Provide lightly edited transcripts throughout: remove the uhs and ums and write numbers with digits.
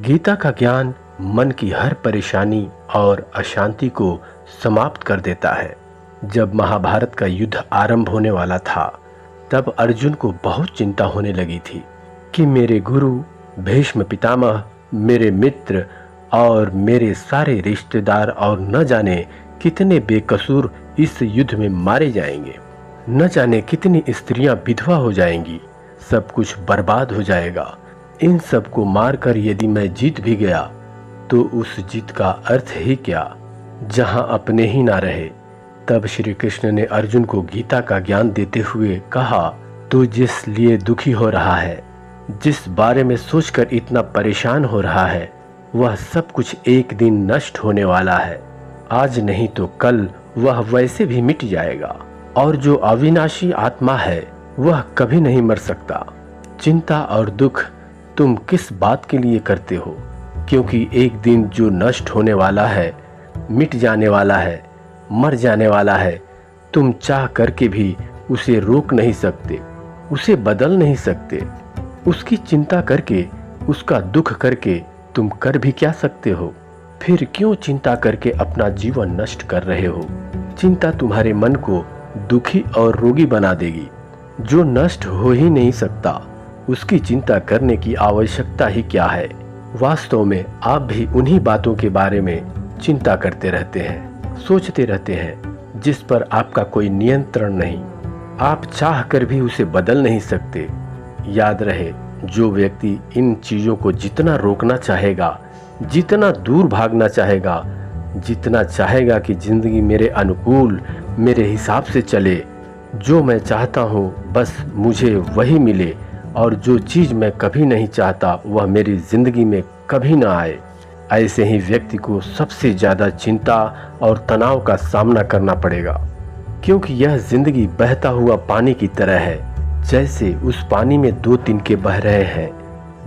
गीता का ज्ञान मन की हर परेशानी और अशांति को समाप्त कर देता है। जब महाभारत का युद्ध आरंभ होने वाला था, तब अर्जुन को बहुत चिंता होने लगी थी कि मेरे गुरु भीष्म पितामह, मेरे मित्र और मेरे सारे रिश्तेदार और न जाने कितने बेकसूर इस युद्ध में मारे जाएंगे। न जाने कितनी स्त्रियां विधवा हो जाएंगी, सब कुछ बर्बाद हो जाएगा। इन सब को मारकर यदि मैं जीत भी गया तो उस जीत का अर्थ ही क्या, जहां अपने ही ना रहे। तब श्री कृष्ण ने अर्जुन को गीता का ज्ञान देते हुए कहा, तू जिस लिए दुखी हो रहा है, जिस बारे में सोचकर इतना परेशान हो रहा है, वह सब कुछ एक दिन नष्ट होने वाला है। आज नहीं तो कल वह वैसे भी मिट जाएगा, और जो अविनाशी आत्मा है वह कभी नहीं मर सकता। चिंता और दुख तुम किस बात के लिए करते हो? क्योंकि एक दिन जो नष्ट होने वाला है, मिट जाने वाला है, मर जाने वाला है, तुम चाह करके भी उसे रोक नहीं सकते, उसे बदल नहीं सकते। उसकी चिंता करके, उसका दुख करके तुम कर भी क्या सकते हो? फिर क्यों चिंता करके अपना जीवन नष्ट कर रहे हो? चिंता तुम्हारे मन को दुखी और रोगी बना देगी। जो नष्ट हो ही नहीं सकता, उसकी चिंता करने की आवश्यकता ही क्या है? वास्तव में आप भी उन्हीं बातों के बारे में चिंता करते रहते हैं, सोचते रहते हैं, जिस पर आपका कोई नियंत्रण नहीं। आप चाह कर भी उसे बदल नहीं सकते। याद रहे, जो व्यक्ति इन चीजों को जितना रोकना चाहेगा, जितना दूर भागना चाहेगा, जितना चाहेगा कि जिंदगी मेरे अनुकूल, मेरे हिसाब से चले, जो मैं चाहता हूँ बस मुझे वही मिले, और जो चीज़ मैं कभी नहीं चाहता वह मेरी जिंदगी में कभी ना आए, ऐसे ही व्यक्ति को सबसे ज़्यादा चिंता और तनाव का सामना करना पड़ेगा। क्योंकि यह जिंदगी बहता हुआ पानी की तरह है। जैसे उस पानी में दो तिनके बह रहे हैं,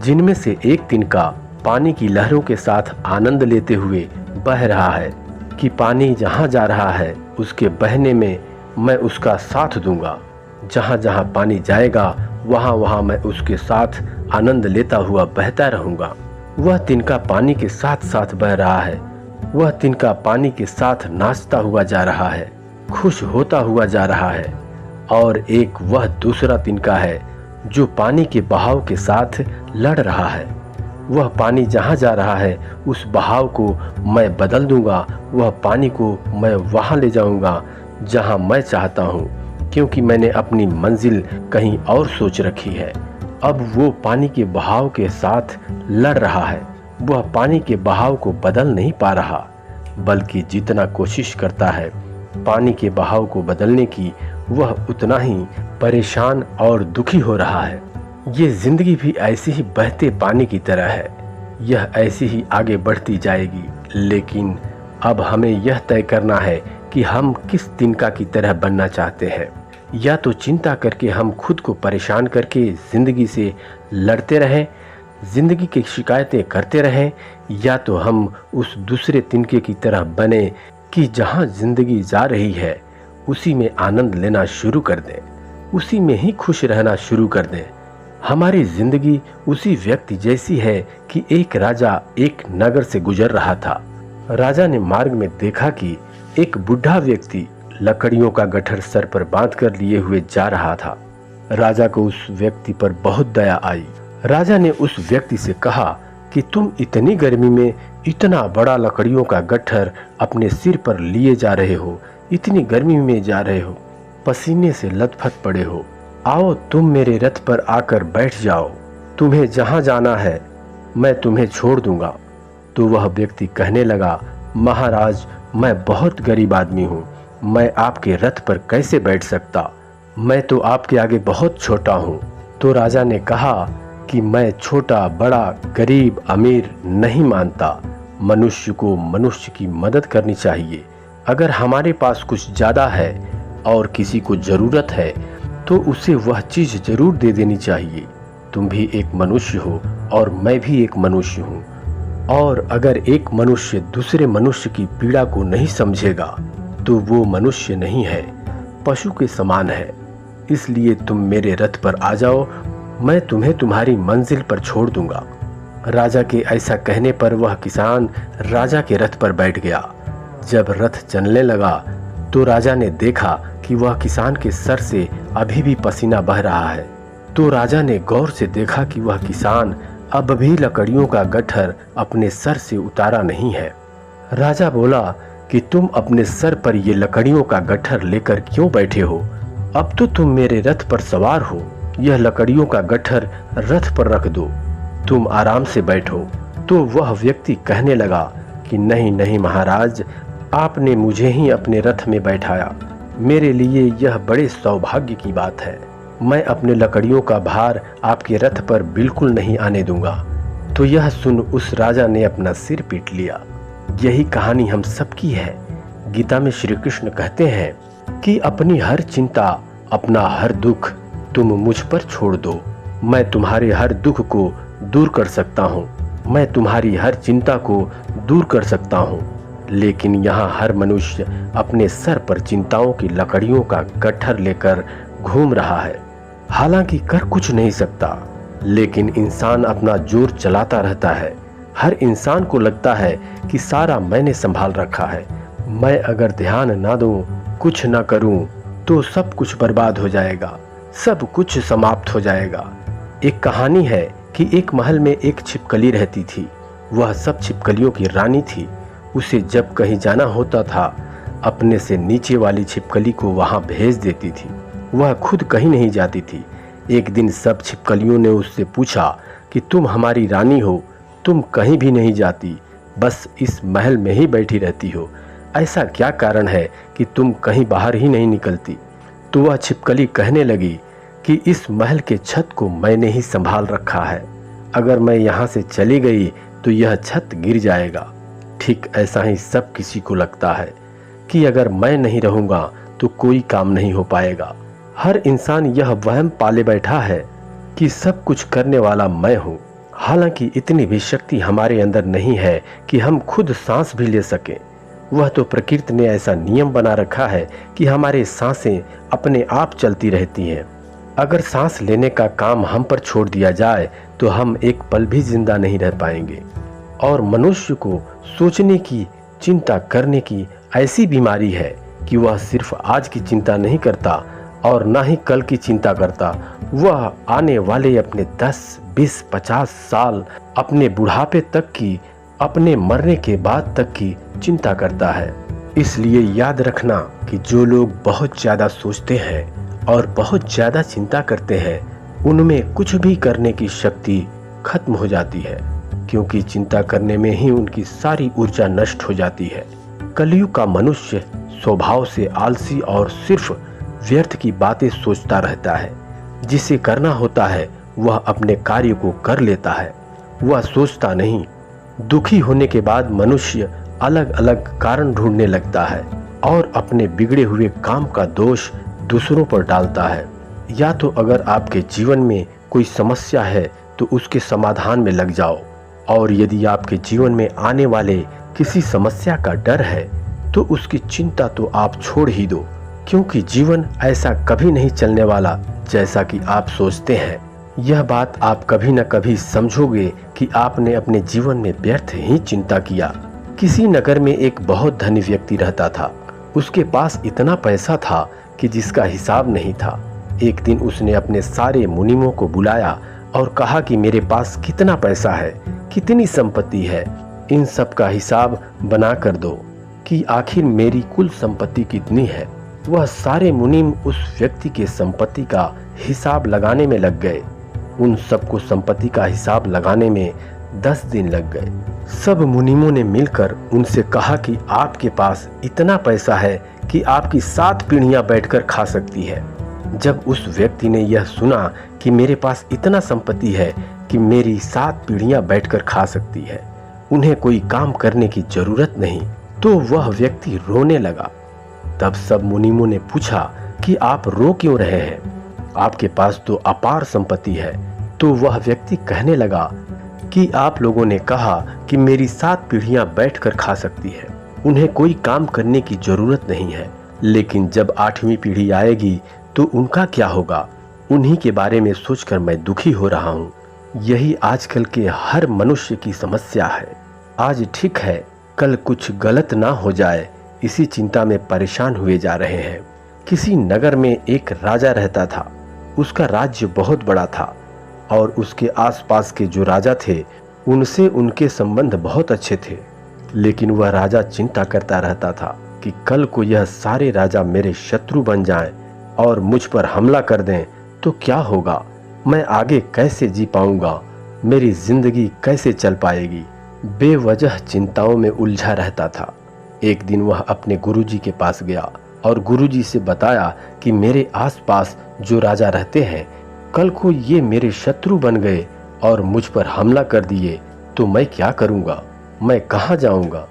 जिनमें से एक तिनका पानी की लहरों के साथ आनंद लेते हुए बह रहा है कि पानी जहाँ जा रहा है उसके बहने में मैं उसका साथ दूंगा। जहाँ जहाँ पानी जाएगा वहाँ वहाँ मैं उसके साथ आनंद लेता हुआ बहता रहूंगा। वह तिनका पानी के साथ साथ बह रहा है, वह तिनका पानी के साथ नाचता हुआ जा रहा है, खुश होता हुआ जा रहा है। और एक वह दूसरा तिनका है जो पानी के बहाव के साथ लड़ रहा है। वह पानी जहाँ जा रहा है उस बहाव को मैं बदल दूंगा, वह पानी को मैं वहाँ ले जाऊंगा जहाँ मैं चाहता हूँ, क्योंकि मैंने अपनी मंजिल कहीं और सोच रखी है। अब वो पानी के बहाव के साथ लड़ रहा है, वह पानी के बहाव को बदल नहीं पा रहा, बल्कि जितना कोशिश करता है पानी के बहाव को बदलने की, वह उतना ही परेशान और दुखी हो रहा है। ये जिंदगी भी ऐसे ही बहते पानी की तरह है, यह ऐसे ही आगे बढ़ती जाएगी। लेकिन अब हमें यह तय करना है कि हम किस तिनका की तरह बनना चाहते हैं। या तो चिंता करके हम खुद को परेशान करके जिंदगी से लड़ते रहें, जिंदगी की शिकायतें करते रहें, या तो हम उस दूसरे तिनके की तरह बने कि जहां जिंदगी जा रही है उसी में आनंद लेना शुरू कर दें, उसी में ही खुश रहना शुरू कर दें। हमारी जिंदगी उसी व्यक्ति जैसी है कि एक राजा एक नगर से गुजर रहा था। राजा ने मार्ग में देखा कि एक बूढ़ा व्यक्ति लकड़ियों का गट्ठर सर पर बांध कर लिए हुए जा रहा था। राजा को उस व्यक्ति पर बहुत दया आई। राजा ने उस व्यक्ति से कहा कि तुम इतनी गर्मी में इतना बड़ा लकड़ियों का गट्ठर अपने सिर पर लिए जा रहे हो, इतनी गर्मी में जा रहे हो, पसीने से लथपथ पड़े हो, आओ तुम मेरे रथ पर आकर बैठ जाओ, तुम्हें जहां जाना है मैं तुम्हें छोड़ दूंगा। तो वह व्यक्ति कहने लगा, महाराज मैं बहुत गरीब आदमी हूँ, मैं आपके रथ पर कैसे बैठ सकता, मैं तो आपके आगे बहुत छोटा हूँ। तो राजा ने कहा कि मैं छोटा बड़ा गरीब अमीर नहीं मानता, मनुष्य को मनुष्य की मदद करनी चाहिए। अगर हमारे पास कुछ ज़्यादा है और किसी को ज़रूरत है तो उसे वह चीज़ ज़रूर दे देनी चाहिए। तुम भी एक मनुष्य हो और मैं भी एक मनुष्य हूँ, और अगर एक मनुष्य दूसरे मनुष्य की पीड़ा को नहीं समझेगा तो वो मनुष्य नहीं है, पशु के समान है। इसलिए तुम मेरे रथ पर आ जाओ, मैं तुम्हें तुम्हारी मंजिल पर छोड़ दूंगा। राजा के ऐसा कहने पर वह किसान राजा के रथ पर बैठ गया। जब रथ चलने लगा तो राजा ने देखा कि वह किसान के सर से अभी भी पसीना बह रहा है। तो राजा ने गौर से देखा कि वह किसान अब भी लकड़ियों का गट्ठर अपने सर से उतारा नहीं है। राजा बोला कि तुम अपने सर पर ये लकड़ियों का गट्ठर लेकर क्यों बैठे हो? अब तो तुम मेरे रथ पर सवार हो, यह लकड़ियों का गट्ठर रथ पर रख दो, तुम आराम से बैठो। तो वह व्यक्ति कहने लगा कि नहीं नहीं महाराज, आपने मुझे ही अपने रथ में बैठाया, मेरे लिए यह बड़े सौभाग्य की बात है। मैं अपने लकड़ियों का भार आपके रथ पर बिल्कुल नहीं आने दूंगा। तो यह सुन उस राजा ने अपना सिर पीट लिया। यही कहानी हम सबकी है। गीता में श्री कृष्ण कहते हैं कि अपनी हर चिंता, अपना हर दुख तुम मुझ पर छोड़ दो, मैं तुम्हारे हर दुख को दूर कर सकता हूँ, मैं तुम्हारी हर चिंता को दूर कर सकता हूँ। लेकिन यहाँ हर मनुष्य अपने सर पर चिंताओं की लकड़ियों का गट्ठर लेकर घूम रहा है। हालांकि कर कुछ नहीं सकता, लेकिन इंसान अपना जोर चलाता रहता है। हर इंसान को लगता है कि सारा मैंने संभाल रखा है, मैं अगर ध्यान ना दूं, कुछ ना करूं, तो सब कुछ बर्बाद हो जाएगा, सब कुछ समाप्त हो जाएगा। एक कहानी है कि एक महल में एक छिपकली रहती थी। वह सब छिपकलियों की रानी थी। उसे जब कहीं जाना होता था, अपने से नीचे वाली छिपकली को वहां भेज देती थी। वह खुद कहीं नहीं जाती थी। एक दिन सब छिपकलियों ने उससे पूछा कि तुम हमारी रानी हो, तुम कहीं भी नहीं जाती, बस इस महल में ही बैठी रहती हो, ऐसा क्या कारण है कि तुम कहीं बाहर ही नहीं निकलती? तो वह छिपकली कहने लगी कि इस महल के छत को मैंने ही संभाल रखा है, अगर मैं यहाँ से चली गई तो यह छत गिर जाएगा। ठीक ऐसा ही सब किसी को लगता है कि अगर मैं नहीं रहूँगा तो कोई काम नहीं हो पाएगा। हर इंसान यह वहम पाले बैठा है कि सब कुछ करने वाला मैं हूँ। हालांकि इतनी भी शक्ति हमारे अंदर नहीं है कि हम खुद सांस भी ले सकें। वह तो प्रकृति ने ऐसा नियम बना रखा है कि हमारे सांसें अपने आप चलती रहती हैं। अगर सांस लेने का काम हम पर छोड़ दिया जाए तो हम एक पल भी जिंदा नहीं रह पाएंगे। और मनुष्य को सोचने की, चिंता करने की ऐसी बीमारी है कि वह सिर्फ आज की चिंता नहीं करता और ना ही कल की चिंता करता, वह आने वाले अपने 10, 20, 50 साल, अपने बुढ़ापे तक की, अपने मरने के बाद तक की चिंता करता है। इसलिए याद रखना कि जो लोग बहुत ज्यादा सोचते हैं और बहुत ज्यादा चिंता करते हैं, उनमें कुछ भी करने की शक्ति खत्म हो जाती है, क्योंकि चिंता करने में ही उनकी सारी ऊर्जा नष्ट हो जाती है। कलयुग का मनुष्य स्वभाव से आलसी और सिर्फ व्यर्थ की बातें सोचता रहता है। जिसे करना होता है वह अपने कार्य को कर लेता है, वह सोचता नहीं। दुखी होने के बाद मनुष्य अलग अलग कारण ढूंढने लगता है और अपने बिगड़े हुए काम का दोष दूसरों पर डालता है। या तो अगर आपके जीवन में कोई समस्या है तो उसके समाधान में लग जाओ, और यदि आपके जीवन में आने वाले किसी समस्या का डर है तो उसकी चिंता तो आप छोड़ ही दो, क्योंकि जीवन ऐसा कभी नहीं चलने वाला जैसा कि आप सोचते हैं। यह बात आप कभी न कभी समझोगे कि आपने अपने जीवन में व्यर्थ ही चिंता किया। किसी नगर में एक बहुत धनी व्यक्ति रहता था। उसके पास इतना पैसा था कि जिसका हिसाब नहीं था। एक दिन उसने अपने सारे मुनीमों को बुलाया और कहा कि मेरे पास कितना पैसा है, कितनी संपत्ति है, इन सब का हिसाब बना कर दो कि आखिर मेरी कुल संपत्ति कितनी है। वह सारे मुनीम उस व्यक्ति के संपत्ति का हिसाब लगाने में लग गए। उन सबको संपत्ति का हिसाब लगाने में 10 दिन लग गए। सब मुनीमों ने मिलकर उनसे कहा कि आपके पास इतना पैसा है कि आपकी 7 पीढ़ियां बैठकर खा सकती है। जब उस व्यक्ति ने यह सुना कि मेरे पास इतना संपत्ति है कि मेरी 7 पीढ़ियां बैठकर खा सकती है, उन्हें कोई काम करने की जरूरत नहीं, तो वह व्यक्ति रोने लगा। तब सब मुनीमों ने पूछा कि आप रो क्यों रहे हैं, आपके पास तो अपार संपत्ति है। तो वह व्यक्ति कहने लगा कि आप लोगों ने कहा कि मेरी 7 पीढ़ियां बैठकर खा सकती है, उन्हें कोई काम करने की जरूरत नहीं है, लेकिन जब 8वीं पीढ़ी आएगी तो उनका क्या होगा, उन्हीं के बारे में सोचकर मैं दुखी हो रहा हूँ। यही आजकल के हर मनुष्य की समस्या है। आज ठीक है, कल कुछ गलत ना हो जाए, इसी चिंता में परेशान हुए जा रहे हैं। किसी नगर में एक राजा रहता था। उसका राज्य बहुत बड़ा था और उसके आसपास के जो राजा थे उनसे उनके संबंध बहुत अच्छे थे। लेकिन वह राजा चिंता करता रहता था कि कल को यह सारे राजा मेरे शत्रु बन जाएं और मुझ पर हमला कर दें तो क्या होगा, मैं आगे कैसे जी पाऊंगा, मेरी जिंदगी कैसे चल पाएगी। बेवजह चिंताओं में उलझा रहता था। एक दिन वह अपने गुरुजी के पास गया और गुरुजी से बताया कि मेरे आसपास जो राजा रहते हैं, कल को ये मेरे शत्रु बन गए और मुझ पर हमला कर दिए तो मैं क्या करूंगा, मैं कहाँ जाऊंगा।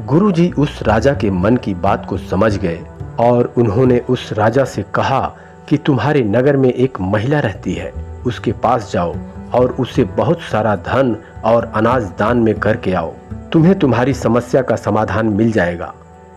गुरुजी उस राजा के मन की बात को समझ गए और उन्होंने उस राजा से कहा कि तुम्हारे नगर में एक महिला रहती है, उसके पास जाओ और उसे बहुत सारा धन और अनाज दान में करके आओ, तुम्हें तुम्हारी समस्या का समाधान मिल जाएगा।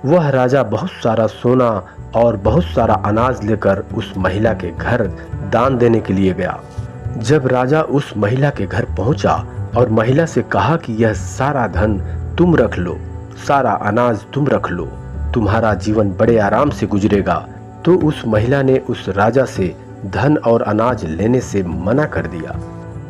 वह राजा बहुत सारा सोना और बहुत सारा अनाज लेकर उस महिला के घर दान देने के लिए गया। जब राजा उस महिला के घर पहुंचा और महिला से कहा कि यह सारा धन तुम रख लो, सारा अनाज तुम रख लो, तुम्हारा जीवन बड़े आराम से गुजरेगा, तो उस महिला ने उस राजा से धन और अनाज लेने से मना कर दिया।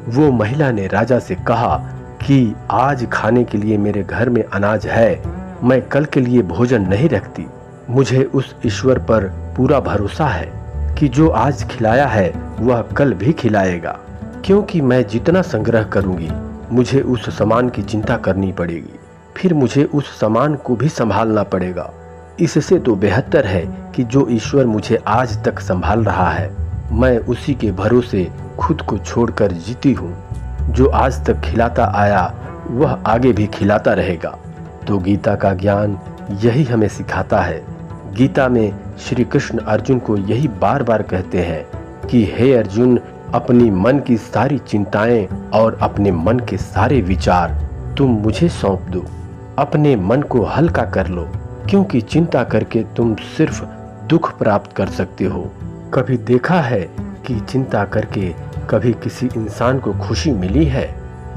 वो महिला ने राजा से कहा कि आज खाने के लिए मेरे घर में अनाज है, मैं कल के लिए भोजन नहीं रखती। मुझे उस ईश्वर पर पूरा भरोसा है कि जो आज खिलाया है वह कल भी खिलाएगा, क्योंकि मैं जितना संग्रह करूंगी मुझे उस सामान की चिंता करनी पड़ेगी, फिर मुझे उस सामान को भी संभालना पड़ेगा। इससे तो बेहतर है कि जो ईश्वर मुझे आज तक संभाल रहा है, मैं उसी के भरोसे खुद को छोड़कर जीती हूँ। जो आज तक खिलाता आया वह आगे भी खिलाता रहेगा। तो गीता का ज्ञान यही हमें सिखाता है। गीता में श्री कृष्ण अर्जुन को यही बार बार कहते हैं कि हे अर्जुन, अपनी मन की सारी चिंताएं और अपने मन के सारे विचार तुम मुझे सौंप दो। अपने मन को हल्का कर लो, क्योंकि चिंता करके तुम सिर्फ दुख प्राप्त कर सकते हो। कभी देखा है कि चिंता करके कभी किसी इंसान को खुशी मिली है,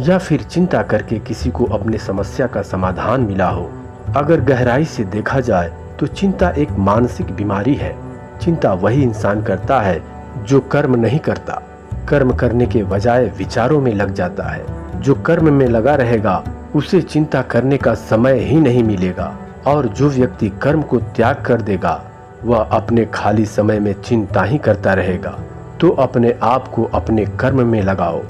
या फिर चिंता करके किसी को अपने समस्या का समाधान मिला हो? अगर गहराई से देखा जाए तो चिंता एक मानसिक बीमारी है। चिंता वही इंसान करता है जो कर्म नहीं करता, कर्म करने के बजाय विचारों में लग जाता है। जो कर्म में लगा रहेगा उसे चिंता करने का समय ही नहीं मिलेगा, और जो व्यक्ति कर्म को त्याग कर देगा वह अपने खाली समय में चिंता ही करता रहेगा। तो अपने आप को अपने कर्म में लगाओ,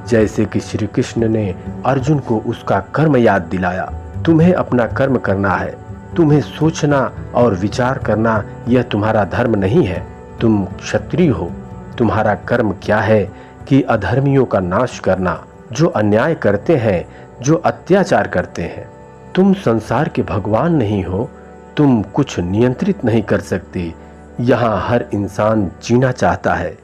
जैसे कि श्री कृष्ण ने अर्जुन को उसका कर्म याद दिलाया। तुम्हें अपना कर्म करना है, तुम्हें सोचना और विचार करना यह तुम्हारा धर्म नहीं है। तुम क्षत्रिय हो, तुम्हारा कर्म क्या है कि अधर्मियों का नाश करना, जो अन्याय करते हैं, जो अत्याचार करते हैं। तुम संसार के भगवान नहीं हो, तुम कुछ नियंत्रित नहीं कर सकते। यहाँ हर इंसान जीना चाहता है,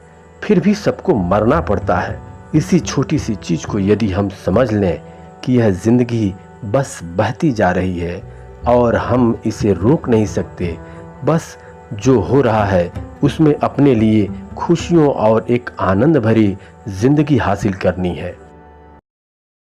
फिर भी सबको मरना पड़ता है। इसी छोटी सी चीज को यदि हम समझ लें कि यह जिंदगी बस बहती जा रही है और हम इसे रोक नहीं सकते, बस जो हो रहा है उसमें अपने लिए खुशियों और एक आनंद भरी जिंदगी हासिल करनी है।